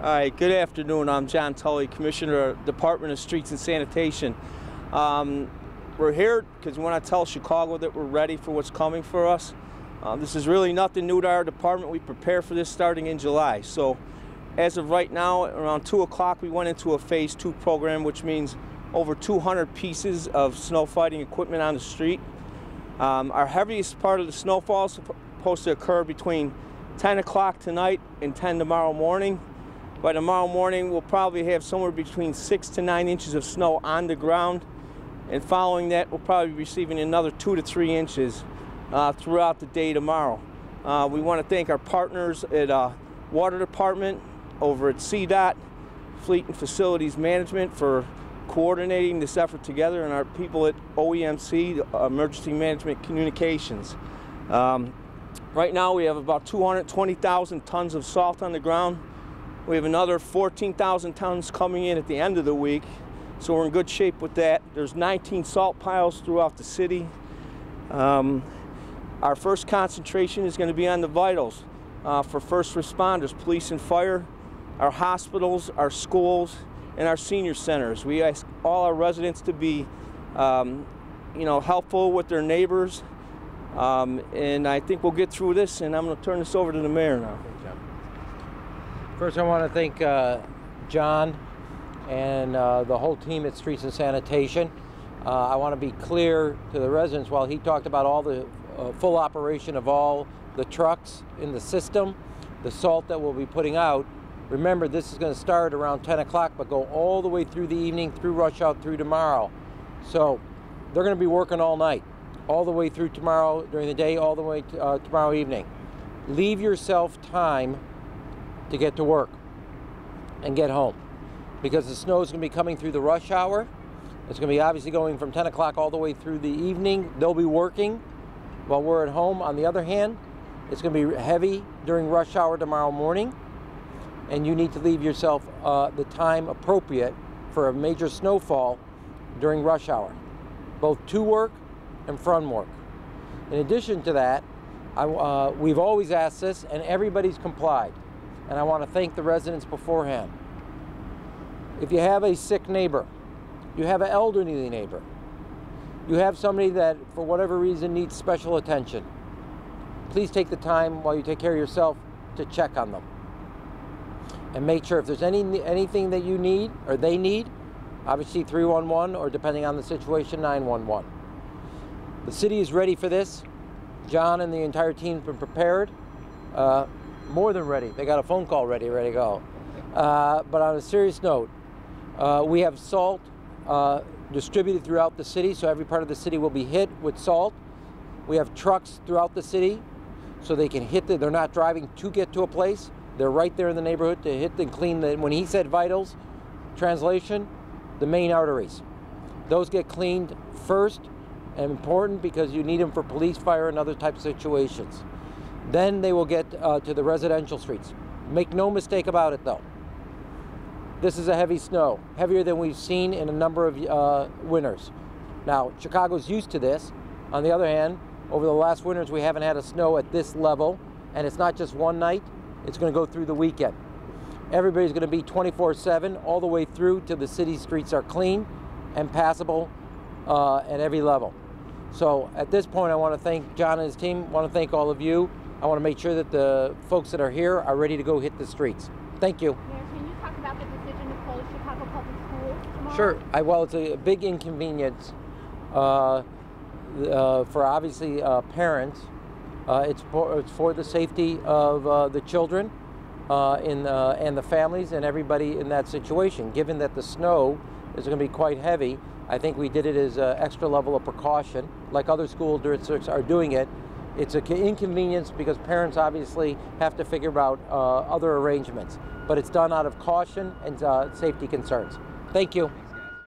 All right, good afternoon. I'm John Tully, Commissioner of Department of Streets and Sanitation. We're here because we want to tell Chicago that we're ready for what's coming for us. This is really nothing new to our department. We prepare for this starting in July. So as of right now, around 2 o'clock, we went into a Phase 2 program, which means over 200 pieces of snow fighting equipment on the street. Our heaviest part of the snowfall is supposed to occur between 10 o'clock tonight and 10 tomorrow morning. By tomorrow morning, we'll probably have somewhere between 6 to 9 inches of snow on the ground. And following that, we'll probably be receiving another 2 to 3 inches throughout the day tomorrow. We want to thank our partners at Water Department, over at CDOT, Fleet and Facilities Management for coordinating this effort together, and our people at OEMC, Emergency Management Communications. Right now we have about 220,000 tons of salt on the ground. We have another 14,000 tons coming in at the end of the week, so we're in good shape with that. There's 19 salt piles throughout the city. Our first concentration is going to be on the vitals for first responders, police and fire, our hospitals, our schools, and our senior centers. We ask all our residents to be helpful with their neighbors, and I think we'll get through this, and I'm going to turn this over to the mayor now. First, I want to thank John and the whole team at Streets and Sanitation. I want to be clear to the residents, while he talked about all the full operation of all the trucks in the system, the salt that we'll be putting out, remember this is going to start around 10 o'clock but go all the way through the evening, through rush hour, through tomorrow. So they're going to be working all night, all the way through tomorrow during the day, all the way to tomorrow evening. Leave yourself time to get to work and get home, because the snow is going to be coming through the rush hour. It's going to be obviously going from 10 o'clock all the way through the evening. They'll be working while we're at home. On the other hand, it's going to be heavy during rush hour tomorrow morning, and you need to leave yourself the time appropriate for a major snowfall during rush hour, both to work and from work. In addition to that, we've always asked this, and everybody's complied. And I want to thank the residents beforehand. If you have a sick neighbor, you have an elderly neighbor, you have somebody that for whatever reason needs special attention, please take the time while you take care of yourself to check on them. And make sure if there's anything that you need or they need, obviously 311, or depending on the situation, 911. The city is ready for this. John and the entire team have been prepared. More than ready. They got a phone call ready to go. But on a serious note, we have salt distributed throughout the city, so every part of the city will be hit with salt. We have trucks throughout the city, so they can hit they're not driving to get to a place. They're right there in the neighborhood to hit and clean when he said vitals, translation, the main arteries. Those get cleaned first, and important because you need them for police, fire, and other types of situations. Then they will get to the residential streets. Make no mistake about it though. This is a heavy snow, heavier than we've seen in a number of winters. Now, Chicago's used to this. On the other hand, over the last winters, we haven't had a snow at this level, and it's not just one night, it's going to go through the weekend. Everybody's going to be 24/7 all the way through till the city streets are clean and passable at every level. So at this point, I want to thank John and his team. I want to thank all of you. I want to make sure that the folks that are here are ready to go hit the streets. Thank you. Mayor, can you talk about the decision to close Chicago Public Schools tomorrow? Sure. Well, it's a big inconvenience for obviously parents. It's for the safety of the children and the families and everybody in that situation. Given that the snow is going to be quite heavy, I think we did it as an extra level of precaution, like other school districts are doing it. It's an inconvenience because parents obviously have to figure out other arrangements, but it's done out of caution and safety concerns. Thank you.